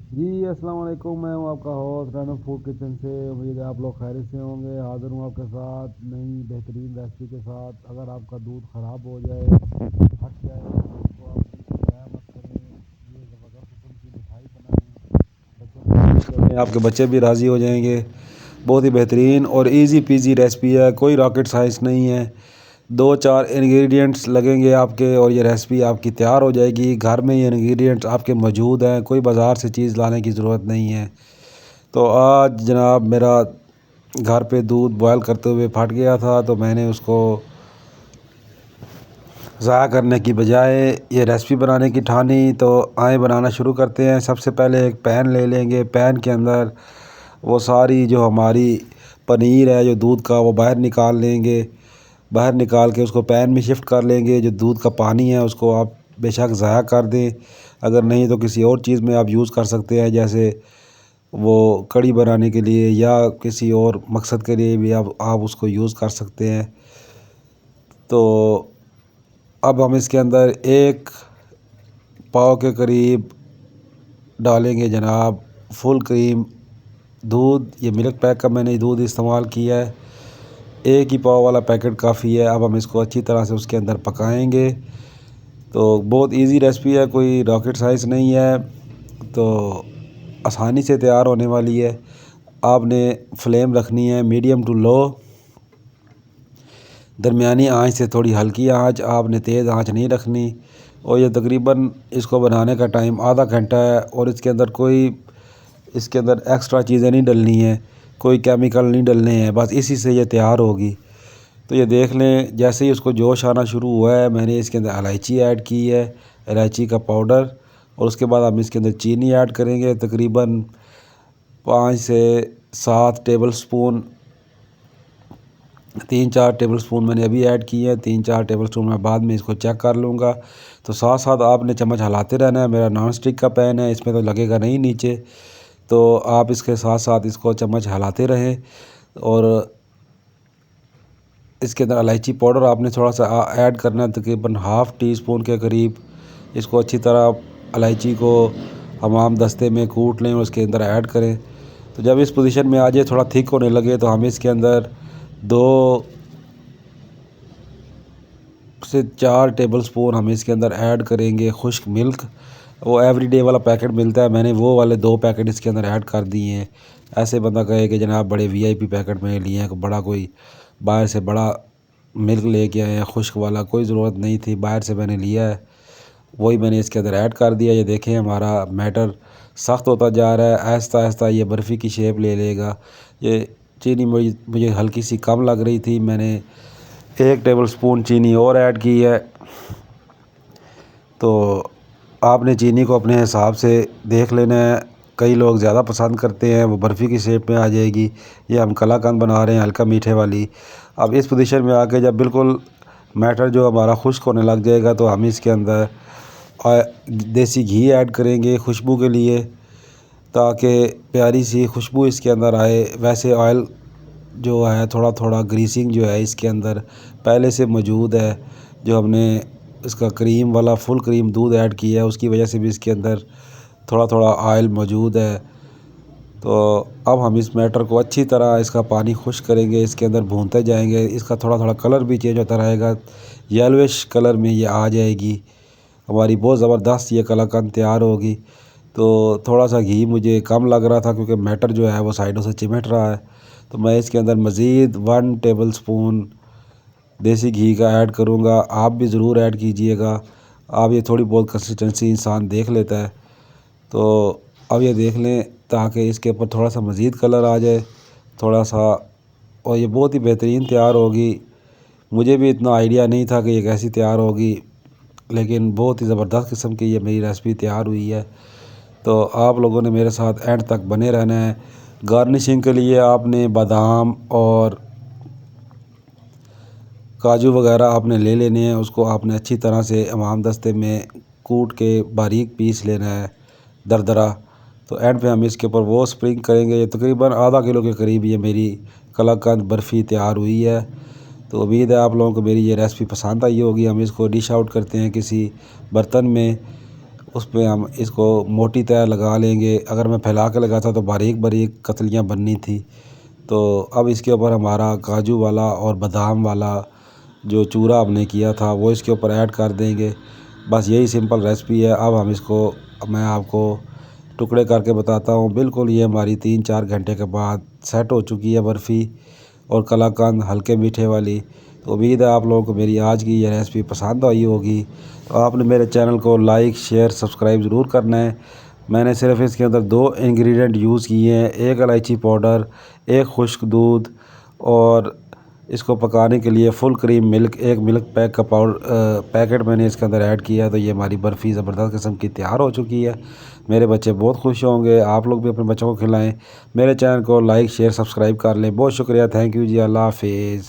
जी अस्सलाम वालेकुम। मैं हूँ आपका होस्ट रैनम फूड किचन से। उम्मीद है आप लोग खैरियत से होंगे। हाज़िर हूँ आपके साथ नई बेहतरीन रेसिपी के साथ। अगर आपका दूध ख़राब हो जाए, फट जाए, तो आप बिल्कुल ज़ाया मत करें। ये ज़बरदस्त किस्म की मिठाई बनाएं, बच्चों को राज़ी करें, आपके बच्चे भी राज़ी हो जाएंगे। बहुत ही बेहतरीन और इजी पीजी रेसिपी है, कोई रॉकेट साइंस नहीं है। दो चार इंग्रेडिएंट्स लगेंगे आपके और ये रेसिपी आपकी तैयार हो जाएगी। घर में ये इंग्रेडिएंट्स आपके मौजूद हैं, कोई बाज़ार से चीज़ लाने की ज़रूरत नहीं है। तो आज जनाब मेरा घर पे दूध बॉयल करते हुए फट गया था, तो मैंने उसको ज़ाया करने की बजाय ये रेसिपी बनाने की ठानी। तो आए बनाना शुरू करते हैं। सबसे पहले एक पैन ले लेंगे। पैन के अंदर वो सारी जो हमारी पनीर है, जो दूध का, वो बाहर निकाल लेंगे। बाहर निकाल के उसको पैन में शिफ्ट कर लेंगे। जो दूध का पानी है उसको आप बेशक ज़ाया कर दें, अगर नहीं तो किसी और चीज़ में आप यूज़ कर सकते हैं, जैसे वो कढ़ी बनाने के लिए या किसी और मकसद के लिए भी आप उसको यूज़ कर सकते हैं। तो अब हम इसके अंदर एक पाव के करीब डालेंगे जनाब फुल क्रीम दूध। ये मिल्क पैक का मैंने दूध इस्तेमाल किया है। एक ही पाव वाला पैकेट काफ़ी है। अब हम इसको अच्छी तरह से उसके अंदर पकाएंगे। तो बहुत इजी रेसिपी है, कोई रॉकेट साइंस नहीं है, तो आसानी से तैयार होने वाली है। आपने फ्लेम रखनी है मीडियम टू लो, दरमियानी आंच से थोड़ी हल्की आंच, आपने तेज़ आंच नहीं रखनी। और ये तकरीबन इसको बनाने का टाइम आधा घंटा है। और इसके अंदर एक्स्ट्रा चीज़ें नहीं डलनी है, कोई केमिकल नहीं डलने हैं, बस इसी से ये तैयार होगी। तो ये देख लें, जैसे ही उसको जोश आना शुरू हुआ है, मैंने इसके अंदर इलायची ऐड की है, इलायची का पाउडर। और उसके बाद हम इसके अंदर चीनी ऐड करेंगे, तकरीबन 5 से 7 टेबल स्पून। 3-4 टेबल स्पून मैंने अभी ऐड किए हैं, 3-4 टेबल स्पून मैं बाद में इसको चेक कर लूँगा। तो साथ साथ आपने चम्मच हिलाते रहना है। मेरा नॉन स्टिक का पैन है, इसमें तो लगेगा नहीं नीचे, तो आप इसके साथ साथ इसको चम्मच हिलाते रहें। और इसके अंदर इलायची पाउडर आपने थोड़ा सा ऐड करना है, तकरीबन हाफ़ टी स्पून के करीब। इसको अच्छी तरह इलायची को हमाम दस्ते में कूट लें और उसके अंदर ऐड करें। तो जब इस पोजीशन में आ जाए, थोड़ा थिक होने लगे, तो हम इसके अंदर 2 से 4 टेबल स्पून हम इसके अंदर ऐड करेंगे खुश्क मिल्क। वो एवरीडे वाला पैकेट मिलता है, मैंने वो वाले 2 पैकेट इसके अंदर ऐड कर दिए हैं। ऐसे बंदा कहे कि जनाब बड़े वीआईपी पैकेट में लिए हैं, बड़ा कोई बाहर से बड़ा मिल्क लेके आए हैं खुश्क वाला, कोई ज़रूरत नहीं थी, बाहर से मैंने लिया है, वही मैंने इसके अंदर ऐड कर दिया। ये देखें हमारा मैटर सख्त होता जा रहा है, आहिस्ता आहिस्ता ये बर्फ़ी की शेप ले लेगा। ये चीनी मुझे हल्की सी कम लग रही थी, मैंने 1 टेबल स्पून चीनी और ऐड की है। तो आपने चीनी को अपने हिसाब से देख लेना है। कई लोग ज़्यादा पसंद करते हैं, वो बर्फ़ी की शेप में आ जाएगी। ये हम कलाकंद बना रहे हैं हल्का मीठे वाली। अब इस पोजीशन में आके जब बिल्कुल मैटर जो हमारा खुश्क होने लग जाएगा, तो हम इसके अंदर देसी घी ऐड करेंगे खुशबू के लिए, ताकि प्यारी सी खुशबू इसके अंदर आए। वैसे ऑयल जो है थोड़ा थोड़ा ग्रीसिंग जो है इसके अंदर पहले से मौजूद है। जो हमने इसका क्रीम वाला फुल क्रीम दूध ऐड किया है, उसकी वजह से भी इसके अंदर थोड़ा थोड़ा ऑयल मौजूद है। तो अब हम इस मैटर को अच्छी तरह इसका पानी खुश्क करेंगे, इसके अंदर भूनते जाएंगे। इसका थोड़ा थोड़ा कलर भी चेंज होता रहेगा, येलोइश कलर में ये आ जाएगी। हमारी बहुत ज़बरदस्त ये कलाकंद तैयार होगी। तो थोड़ा सा घी मुझे कम लग रहा था, क्योंकि मैटर जो है वो साइडों से चिमट रहा है। तो मैं इसके अंदर मज़ीद 1 टेबल स्पून देसी घी का ऐड करूँगा। आप भी ज़रूर ऐड कीजिएगा। आप ये थोड़ी बहुत कंसिस्टेंसी इंसान देख लेता है, तो अब ये देख लें, ताकि इसके ऊपर थोड़ा सा मज़ीद कलर आ जाए थोड़ा सा, और ये बहुत ही बेहतरीन तैयार होगी। मुझे भी इतना आइडिया नहीं था कि ये कैसी तैयार होगी, लेकिन बहुत ही ज़बरदस्त किस्म की ये मेरी रेसिपी तैयार हुई है। तो आप लोगों ने मेरे साथ एंड तक बने रहना है। गार्निशिंग के लिए आपने बादाम और काजू वगैरह आपने ले लेने हैं, उसको आपने अच्छी तरह से इमाम दस्ते में कूट के बारीक पीस लेना है, दरदरा। तो एंड पे हम इसके ऊपर वो स्प्रिंग करेंगे। ये तकरीबन आधा किलो के करीब ये मेरी कलाकंद बर्फ़ी तैयार हुई है। तो उम्मीद है आप लोगों को मेरी ये रेसिपी पसंद आई होगी। हम इसको डिश आउट करते हैं किसी बर्तन में, उस पे हम इसको मोटी तह लगा लेंगे। अगर मैं फैला के लगाता तो बारीक बारीक कतलियाँ बननी थी। तो अब इसके ऊपर हमारा काजू वाला और बादाम वाला जो चूरा हमने किया था वो इसके ऊपर ऐड कर देंगे। बस यही सिंपल रेसिपी है। अब हम इसको मैं आपको टुकड़े करके बताता हूँ। बिल्कुल ये हमारी 3-4 घंटे के बाद सेट हो चुकी है बर्फ़ी और कलाकंद हल्के मीठे वाली। तो उम्मीद है आप लोगों को मेरी आज की ये रेसिपी पसंद आई होगी। तो आपने मेरे चैनल को लाइक शेयर सब्सक्राइब ज़रूर करना है। मैंने सिर्फ इसके अंदर 2 इंग्रेडिएंट यूज़ किए हैं, एक इलायची पाउडर, एक खुश्क दूध और इसको पकाने के लिए फुल क्रीम मिल्क, एक मिल्क पैक का पैकेट मैंने इसके अंदर ऐड किया। तो ये हमारी बर्फ़ी ज़बरदस्त किस्म की तैयार हो चुकी है। मेरे बच्चे बहुत खुश होंगे। आप लोग भी अपने बच्चों को खिलाएं। मेरे चैनल को लाइक शेयर सब्सक्राइब कर लें। बहुत शुक्रिया। थैंक यू जी। अल्लाह हाफिज़।